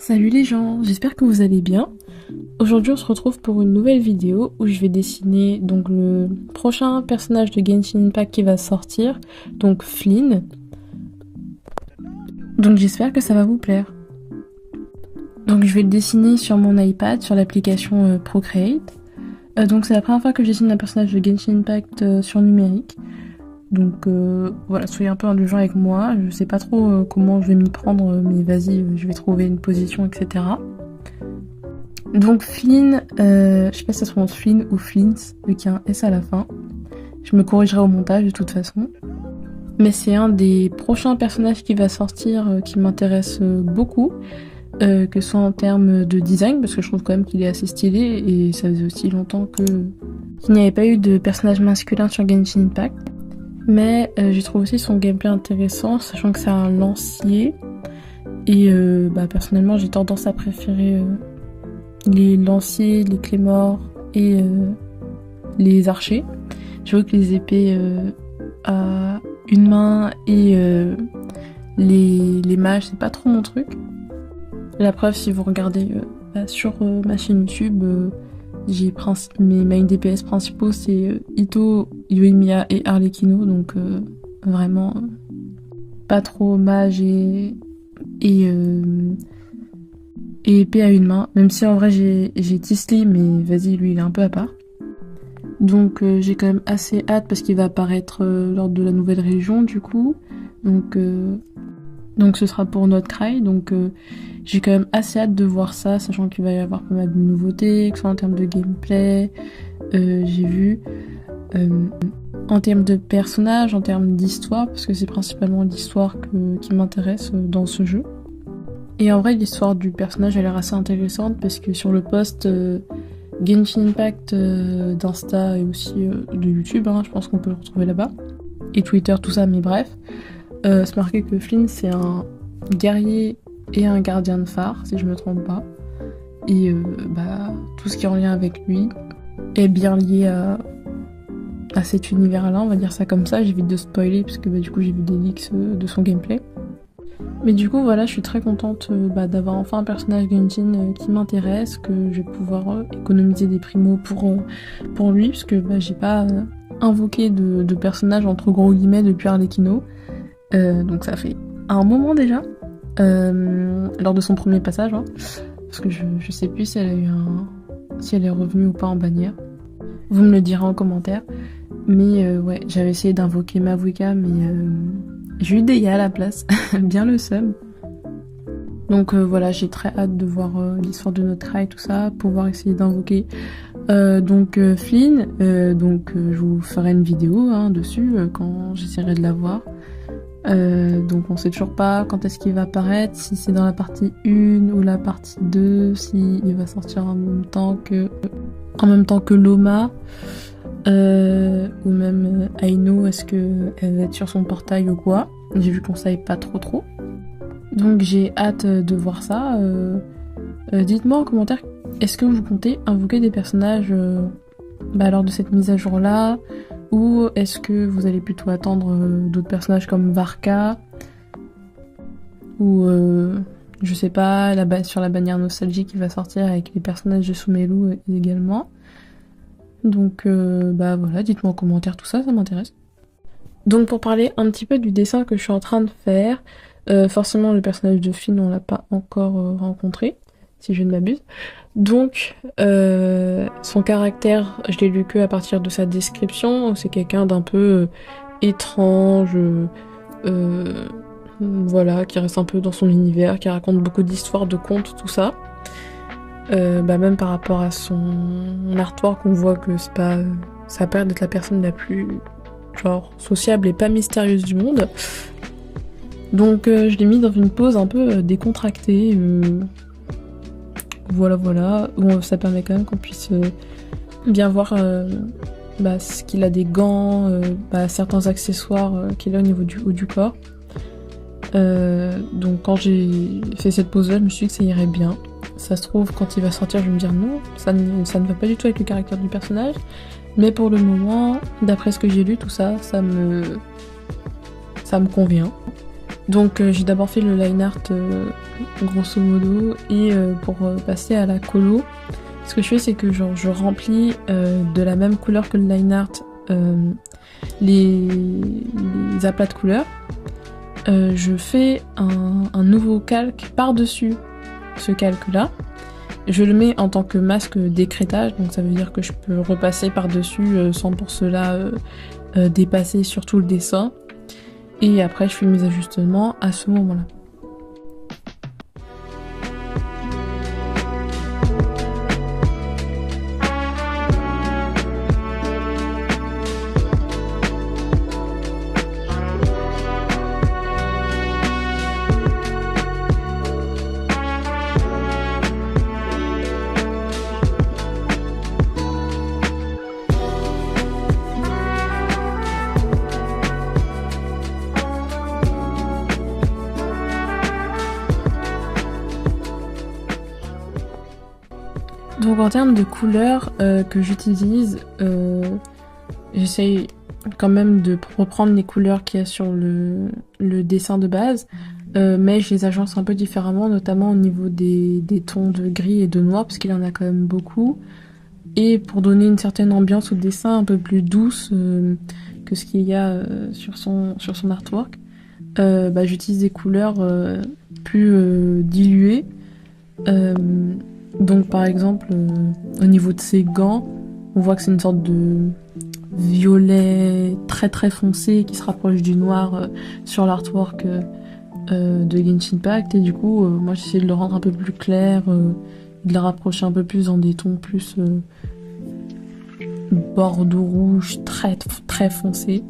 Salut les gens, j'espère que vous allez bien. Aujourd'hui on se retrouve pour une nouvelle vidéo où je vais dessiner donc le prochain personnage de Genshin Impact qui va sortir, donc Flynn. Donc j'espère que ça va vous plaire. Donc je vais le dessiner sur mon iPad, sur l'application Procreate. Donc c'est la première fois que je dessine un personnage de Genshin Impact sur numérique. Donc voilà, soyez un peu indulgents avec moi, je sais pas trop comment je vais m'y prendre, mais vas-y, je vais trouver une position, etc. Donc Flynn, je sais pas si ça se prononce Flynn ou Flint, vu qu'il y a un S à la fin. Je me corrigerai au montage de toute façon. Mais c'est un des prochains personnages qui va sortir qui m'intéresse beaucoup, que ce soit en termes de design, parce que je trouve quand même qu'il est assez stylé, et ça faisait aussi longtemps qu'il n'y avait pas eu de personnage masculin sur Genshin Impact. Mais je trouve aussi son gameplay intéressant, sachant que c'est un lancier. Et personnellement, j'ai tendance à préférer les lanciers, les clémores et les archers. Je vois que les épées à une main et les mages, c'est pas trop mon truc. La preuve, si vous regardez sur ma chaîne YouTube, mes mains DPS principaux, c'est Itto, Yoimiya et Arlecchino, donc vraiment pas trop mage et épée à une main, même si en vrai j'ai Tisli, mais vas-y, lui il est un peu à part. Donc j'ai quand même assez hâte parce qu'il va apparaître lors de la nouvelle région du coup, donc ce sera pour notre Cry, donc j'ai quand même assez hâte de voir ça, sachant qu'il va y avoir pas mal de nouveautés, que ce soit en termes de gameplay, j'ai vu, en termes de personnages, en termes d'histoire, parce que c'est principalement l'histoire qui m'intéresse dans ce jeu. Et en vrai, l'histoire du personnage a l'air assez intéressante, parce que sur le post Genshin Impact d'Insta et aussi de YouTube, je pense qu'on peut le retrouver là-bas, et Twitter, tout ça, mais bref, c'est marqué que Flynn c'est un guerrier et un gardien de phare, si je me trompe pas. Et tout ce qui est en lien avec lui est bien lié à cet univers-là, on va dire ça comme ça. J'évite de spoiler, parce que du coup j'ai vu des leaks de son gameplay. Mais du coup voilà, je suis très contente d'avoir enfin un personnage Genshin qui m'intéresse, que je vais pouvoir économiser des primos pour lui, parce que j'ai pas invoqué de personnage entre gros guillemets depuis Arlecchino. Donc ça fait un moment déjà, lors de son premier passage, parce que je sais plus si elle est revenue ou pas en bannière. Vous me le direz en commentaire. Mais ouais, j'avais essayé d'invoquer Mavuika, mais j'ai eu Deya à la place, bien le seum. Donc voilà, j'ai très hâte de voir l'histoire de notre rail, tout ça, pouvoir essayer d'invoquer Flynn. Je vous ferai une vidéo dessus quand j'essaierai de la voir. Donc on sait toujours pas quand est-ce qu'il va apparaître, si c'est dans la partie 1 ou la partie 2, si il va sortir en même temps que Loma, ou même Aino, est-ce qu'elle va être sur son portail ou quoi. J'ai vu qu'on savait pas trop. Donc j'ai hâte de voir ça. Dites-moi en commentaire, est-ce que vous comptez invoquer des personnages lors de cette mise à jour là, ou est-ce que vous allez plutôt attendre d'autres personnages comme Varka, ou je sais pas, sur la bannière nostalgie qui va sortir avec les personnages de Sumelu également. Donc voilà, dites-moi en commentaire tout ça, ça m'intéresse. Donc pour parler un petit peu du dessin que je suis en train de faire, forcément le personnage de Flynn on l'a pas encore rencontré, si je ne m'abuse. Donc son caractère, je l'ai lu que à partir de sa description, c'est quelqu'un d'un peu étrange, voilà, qui reste un peu dans son univers, qui raconte beaucoup d'histoires, de contes, tout ça. Même par rapport à son artwork, on voit que c'est pas, ça a l'air d'être la personne la plus sociable et pas mystérieuse du monde. Donc je l'ai mis dans une pose un peu décontractée, voilà, où ça permet quand même qu'on puisse bien voir ce qu'il a, des gants, certains accessoires qu'il a au niveau du haut du corps. Donc quand j'ai fait cette pose là, je me suis dit que ça irait bien. Ça se trouve, quand il va sortir, je vais me dire non, ça ne va pas du tout avec le caractère du personnage. Mais pour le moment, d'après ce que j'ai lu, tout ça, ça me convient. Donc j'ai d'abord fait le line art grosso modo et pour passer à la colo, ce que je fais c'est que genre je remplis de la même couleur que le line art les aplats de couleurs. Je fais un nouveau calque par-dessus ce calque-là. Je le mets en tant que masque d'écrêtage, donc ça veut dire que je peux repasser par-dessus sans pour cela dépasser surtout le dessin. Et après, je fais mes ajustements à ce moment-là. Donc en termes de couleurs que j'utilise, j'essaye quand même de reprendre les couleurs qu'il y a sur le dessin de base, mais je les agence un peu différemment, notamment au niveau des tons de gris et de noir, parce qu'il y en a quand même beaucoup. Et pour donner une certaine ambiance au dessin un peu plus douce que ce qu'il y a sur son artwork, j'utilise des couleurs plus diluées. Donc par exemple, au niveau de ses gants, on voit que c'est une sorte de violet très très foncé qui se rapproche du noir sur l'artwork de Genshin Impact. Et du coup, moi j'essaie de le rendre un peu plus clair, de le rapprocher un peu plus dans des tons plus bordeaux rouge très très foncé.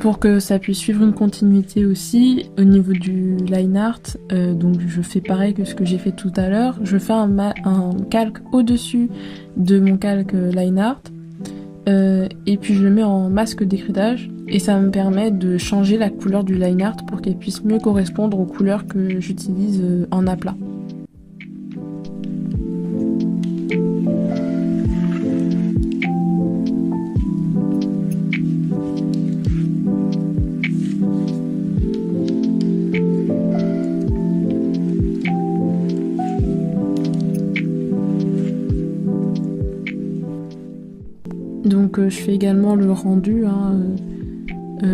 Pour que ça puisse suivre une continuité aussi, au niveau du line art, donc je fais pareil que ce que j'ai fait tout à l'heure. Je fais un calque au-dessus de mon calque line art, et puis je le mets en masque d'écrêtage, et ça me permet de changer la couleur du line art pour qu'elle puisse mieux correspondre aux couleurs que j'utilise en aplat. Donc je fais également le rendu,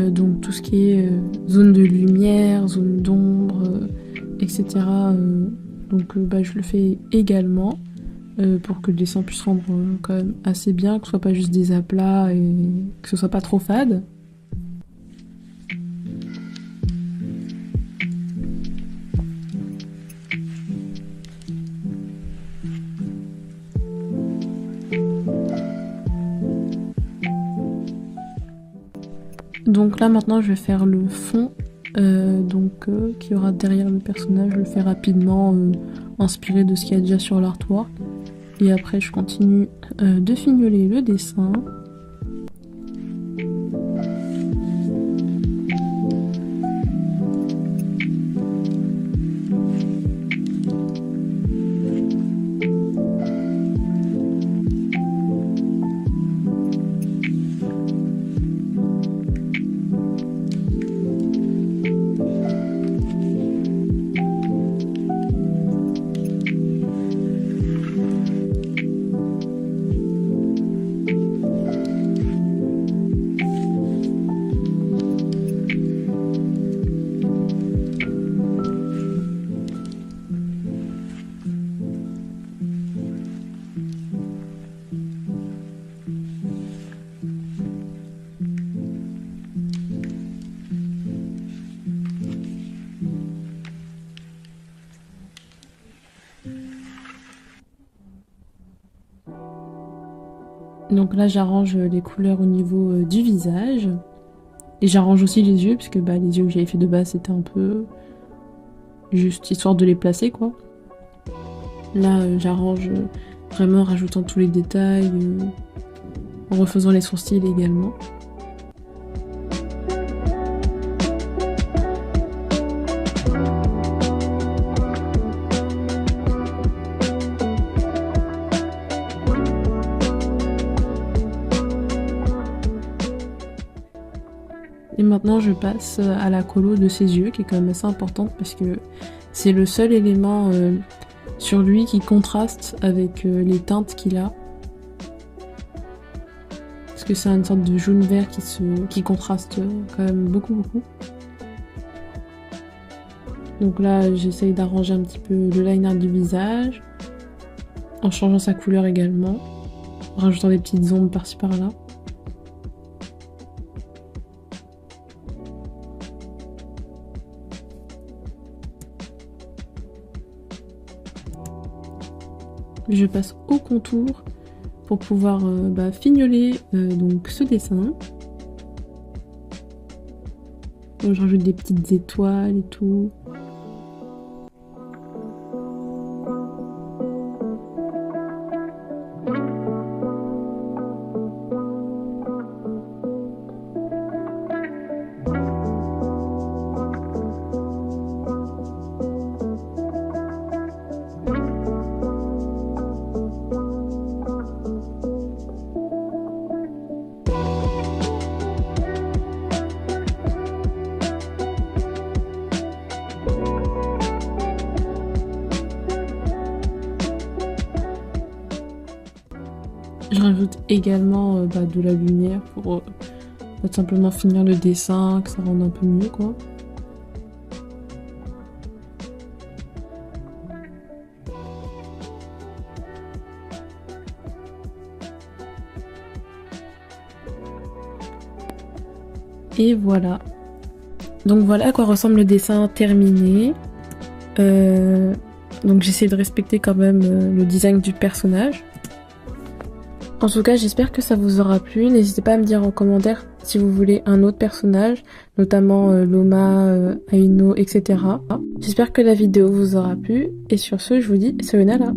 donc tout ce qui est zone de lumière, zone d'ombre, etc. Donc je le fais également pour que le dessin puisse rendre quand même assez bien, que ce soit pas juste des aplats et que ce soit pas trop fade. Donc là maintenant je vais faire le fond qui aura derrière le personnage. Je le fais rapidement, inspiré de ce qu'il y a déjà sur l'artwork. Et après je continue de fignoler le dessin. Donc là j'arrange les couleurs au niveau du visage. Et j'arrange aussi les yeux, puisque les yeux que j'avais fait de base c'était un peu juste histoire de les placer quoi. Là j'arrange vraiment en rajoutant tous les détails, en refaisant les sourcils également. maintenant je passe à la colo de ses yeux qui est quand même assez importante parce que c'est le seul élément sur lui qui contraste avec les teintes qu'il a. Parce que c'est une sorte de jaune-vert qui contraste quand même beaucoup. Donc là j'essaye d'arranger un petit peu le liner du visage, en changeant sa couleur également, en rajoutant des petites ombres par-ci par-là. Je passe au contour pour pouvoir fignoler donc ce dessin. Donc, je rajoute des petites étoiles et tout. Je rajoute également de la lumière pour simplement finir le dessin, que ça rende un peu mieux quoi. Et voilà. Donc voilà à quoi ressemble le dessin terminé. Donc j'essaie de respecter quand même le design du personnage. En tout cas, j'espère que ça vous aura plu. N'hésitez pas à me dire en commentaire si vous voulez un autre personnage, notamment Loma, Aino, etc. J'espère que la vidéo vous aura plu. Et sur ce, je vous dis sayonara.